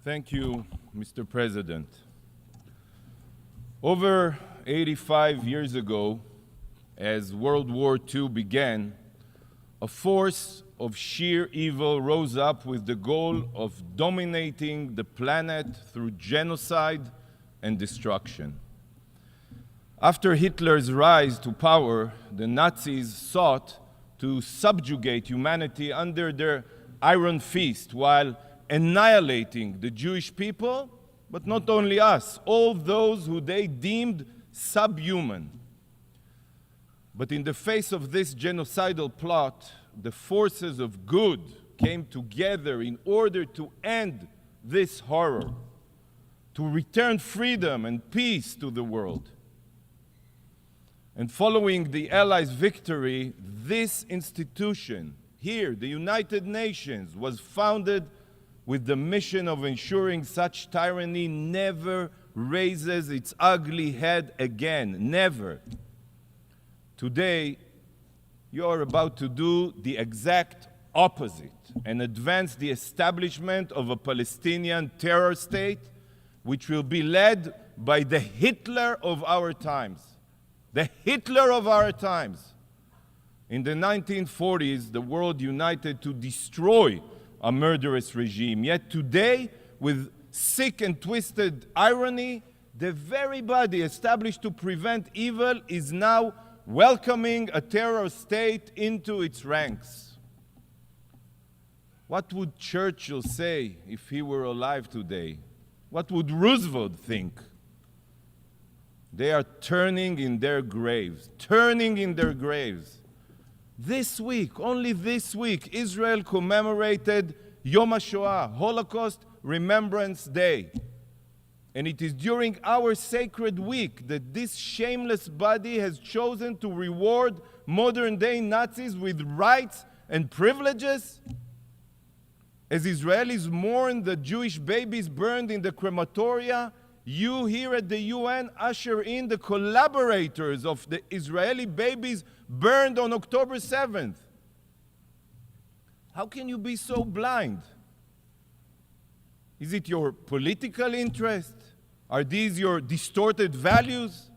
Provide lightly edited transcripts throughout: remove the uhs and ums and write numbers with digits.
Thank you, Mr. President. Over 85 years ago, as World War II began, a force of sheer evil rose up with the goal of dominating the planet through genocide and destruction. After Hitler's rise to power, the Nazis sought to subjugate humanity under their iron fist while annihilating the Jewish people, but not only us, all those who they deemed subhuman. But in the face of this genocidal plot, the forces of good came together in order to end this horror, to return freedom and peace to the world. And following the Allies' victory, this institution here, the United Nations, was founded with the mission of ensuring such tyranny never raises its ugly head again, never. Today, you are about to do the exact opposite and advance the establishment of a Palestinian terror state which will be led by the Hitler of our times. The Hitler of our times. In the 1940s, the world united to destroy a murderous regime. Yet today, with sick and twisted irony, the very body established to prevent evil is now welcoming a terror state into its ranks. What would Churchill say if he were alive today? What would Roosevelt think? They are turning in their graves, turning in their graves. This week, only this week, Israel commemorated Yom HaShoah, Holocaust Remembrance Day. And it is during our sacred week that this shameless body has chosen to reward modern-day Nazis with rights and privileges. As Israelis mourn the Jewish babies burned in the crematoria, you here at the UN usher in the collaborators of the Israeli babies burned on October 7th. How can you be so blind? Is it your political interest? Are these your distorted values?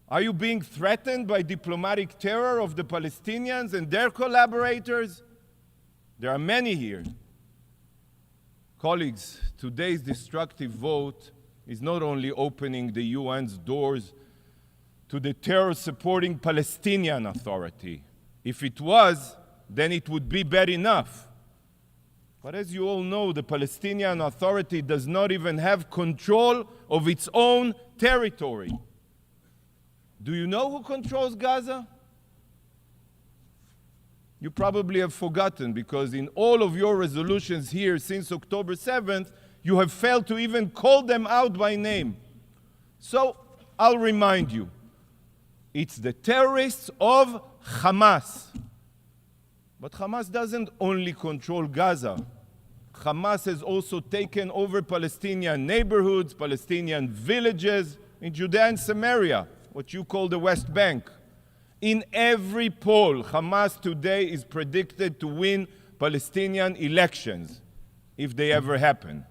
Are you being threatened by diplomatic terror of the Palestinians and their collaborators? There are many here. Colleagues, today's destructive vote is not only opening the UN's doors to the terror-supporting Palestinian Authority. If it was, then it would be bad enough. But as you all know, the Palestinian Authority does not even have control of its own territory. Do you know who controls Gaza? You probably have forgotten, because in all of your resolutions here since October 7th, you have failed to even call them out by name. So I'll remind you, it's the terrorists of Hamas. But Hamas doesn't only control Gaza. Hamas has also taken over Palestinian neighborhoods, Palestinian villages in Judea and Samaria, what you call the West Bank. In every poll, Hamas today is predicted to win Palestinian elections, if they ever happen.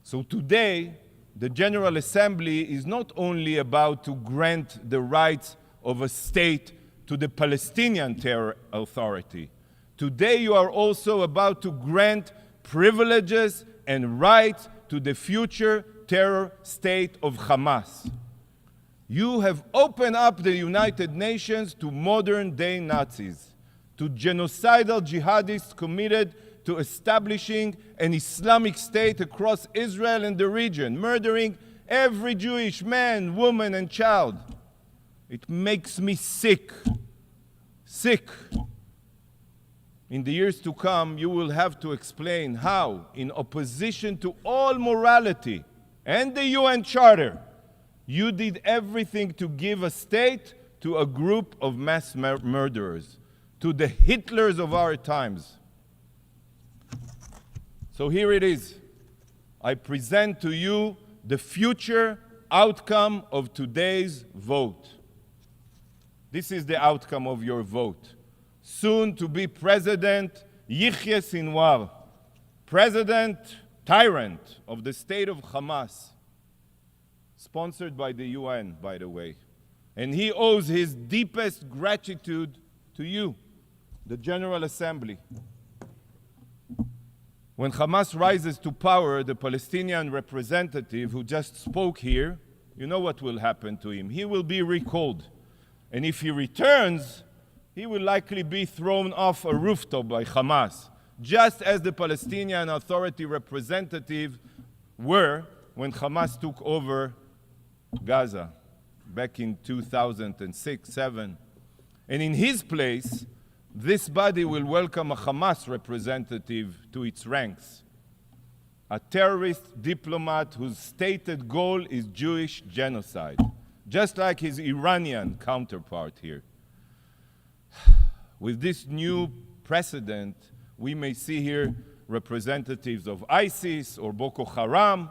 So today, the General Assembly is not only about to grant the rights of a state to the Palestinian Terror Authority. Today you are also about to grant privileges and rights to the future terror state of Hamas. You have opened up the United Nations to modern-day Nazis, to genocidal jihadists committed to establishing an Islamic state across Israel and the region, murdering every Jewish man, woman, and child. It makes me sick. Sick. In the years to come, you will have to explain how, in opposition to all morality and the UN Charter, you did everything to give a state to a group of mass murderers, to the Hitlers of our times. So here it is. I present to you the future outcome of today's vote. This is the outcome of your vote. Soon to be President Yihya Sinwar, president, tyrant of the state of Hamas, sponsored by the UN, by the way. And he owes his deepest gratitude to you, the General Assembly. When Hamas rises to power, the Palestinian representative who just spoke here, you know what will happen to him. He will be recalled. And if he returns, he will likely be thrown off a rooftop by Hamas, just as the Palestinian Authority representative were when Hamas took over Gaza back in 2006-07. And in his place, this body will welcome a Hamas representative to its ranks, a terrorist diplomat whose stated goal is Jewish genocide, just like his Iranian counterpart here. With this new precedent, we may see here representatives of ISIS or Boko Haram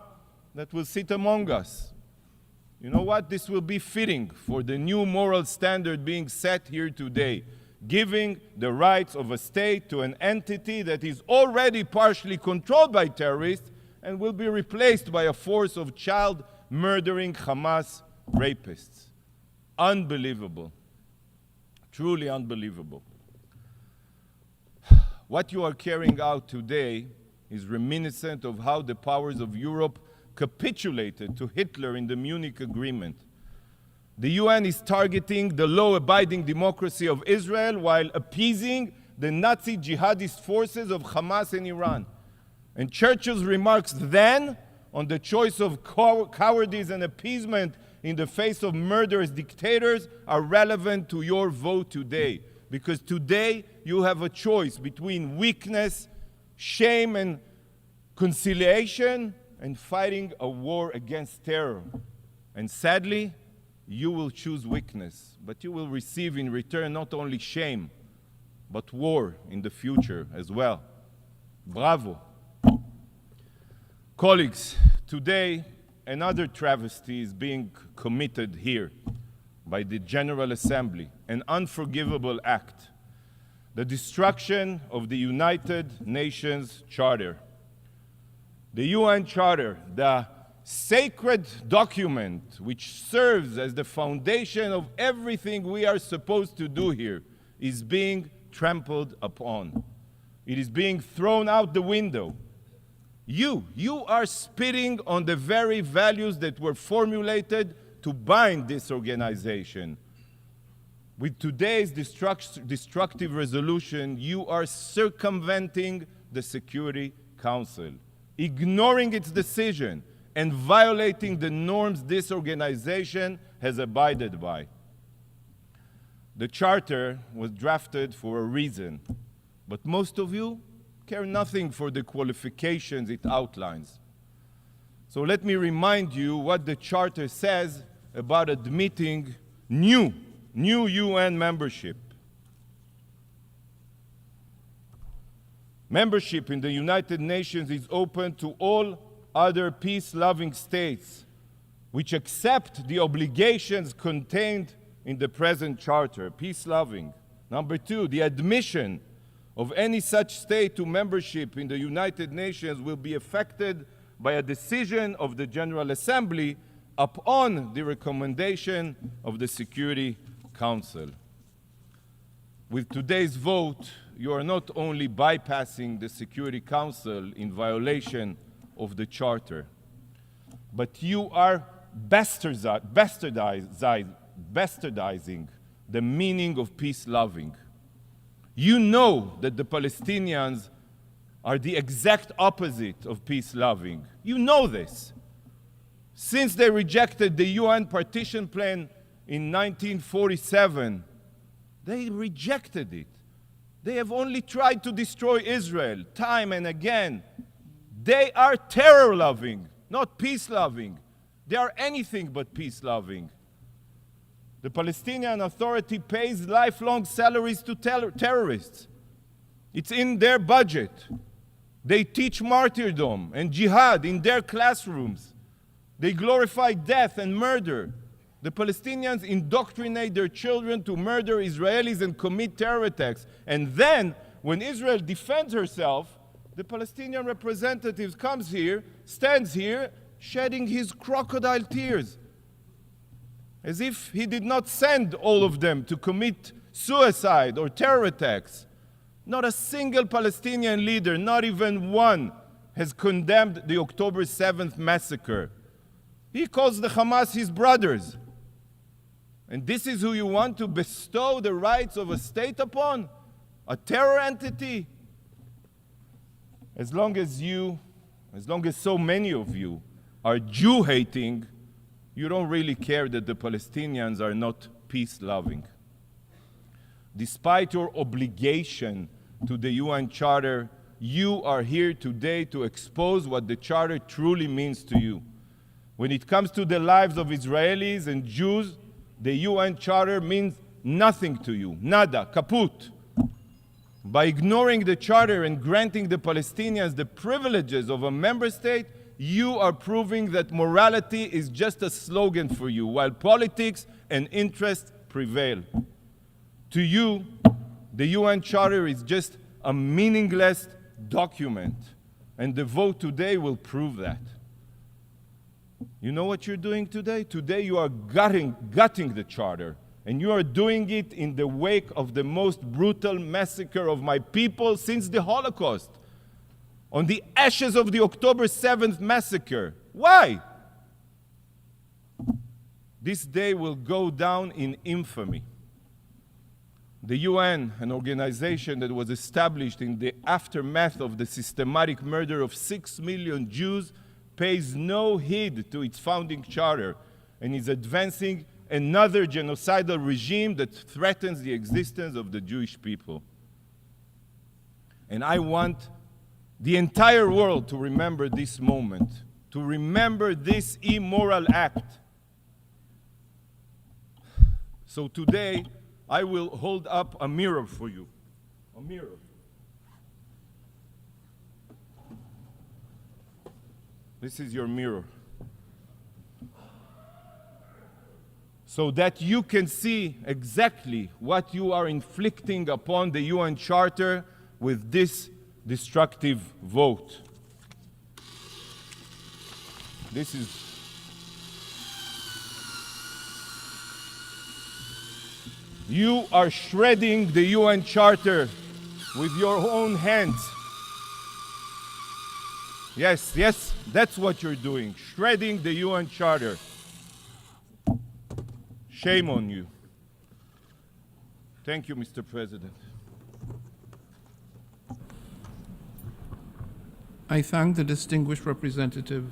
that will sit among us. You know what? This will be fitting for the new moral standard being set here today, giving the rights of a state to an entity that is already partially controlled by terrorists and will be replaced by a force of child-murdering Hamas rapists. Unbelievable. Truly unbelievable. What you are carrying out today is reminiscent of how the powers of Europe capitulated to Hitler in the Munich Agreement. The UN is targeting the law-abiding democracy of Israel while appeasing the Nazi jihadist forces of Hamas and Iran. And Churchill's remarks then on the choice of cowardice and appeasement in the face of murderous dictators are relevant to your vote today. Because today you have a choice between weakness, shame, and conciliation, and fighting a war against terror. And sadly, you will choose weakness, but you will receive in return not only shame, but war in the future as well. Bravo. Colleagues, today another travesty is being committed here by the General Assembly, an unforgivable act, the destruction of the United Nations Charter. The UN Charter, the sacred document which serves as the foundation of everything we are supposed to do here, is being trampled upon. It is being thrown out the window. You are spitting on the very values that were formulated to bind this organization. With today's destructive resolution, you are circumventing the Security Council, ignoring its decision, and violating the norms this organization has abided by. The Charter was drafted for a reason, but most of you care nothing for the qualifications it outlines. So let me remind you what the Charter says about admitting new UN membership. Membership in the United Nations is open to all other peace-loving states which accept the obligations contained in the present Charter, peace-loving. Number two, the admission of any such state to membership in the United Nations will be affected by a decision of the General Assembly upon the recommendation of the Security Council. With today's vote, you are not only bypassing the Security Council in violation of the Charter, but you are bastardizing the meaning of peace-loving. You know that the Palestinians are the exact opposite of peace-loving. You know this. Since they rejected the UN partition plan in 1947, they rejected it. They have only tried to destroy Israel time and again. They are terror-loving, not peace-loving. They are anything but peace-loving. The Palestinian Authority pays lifelong salaries to terrorists. It's in their budget. They teach martyrdom and jihad in their classrooms. They glorify death and murder. The Palestinians indoctrinate their children to murder Israelis and commit terror attacks. And then, when Israel defends herself, The Palestinian representative comes here, stands here, shedding his crocodile tears, as if he did not send all of them to commit suicide or terror attacks. Not a single Palestinian leader, not even one, has condemned the October 7th massacre. He calls the Hamas his brothers. And this is who you want to bestow the rights of a state upon? A terror entity? As long as so many of you are Jew-hating, you don't really care that the Palestinians are not peace-loving. Despite your obligation to the UN Charter, you are here today to expose what the Charter truly means to you. When it comes to the lives of Israelis and Jews, the UN Charter means nothing to you. Nada, kaput. By ignoring the Charter and granting the Palestinians the privileges of a member state, you are proving that morality is just a slogan for you, while politics and interest prevail. To you, the UN Charter is just a meaningless document, and the vote today will prove that. You know what you're doing today? Today you are gutting the Charter, and you are doing it in the wake of the most brutal massacre of my people since the Holocaust, on the ashes of the October 7th massacre. Why? This day will go down in infamy. The UN, an organization that was established in the aftermath of the systematic murder of 6 million Jews, pays no heed to its founding charter and is advancing another genocidal regime that threatens the existence of the Jewish people. And I want the entire world to remember this moment, to remember this immoral act. So today, I will hold up a mirror for you. A mirror. This is your mirror. So that you can see exactly what you are inflicting upon the UN Charter with this destructive vote. This is you are shredding the UN Charter with your own hands. Yes, yes, that's what you're doing, shredding the UN Charter. Shame on you. Thank you, Mr. President. I thank the distinguished representative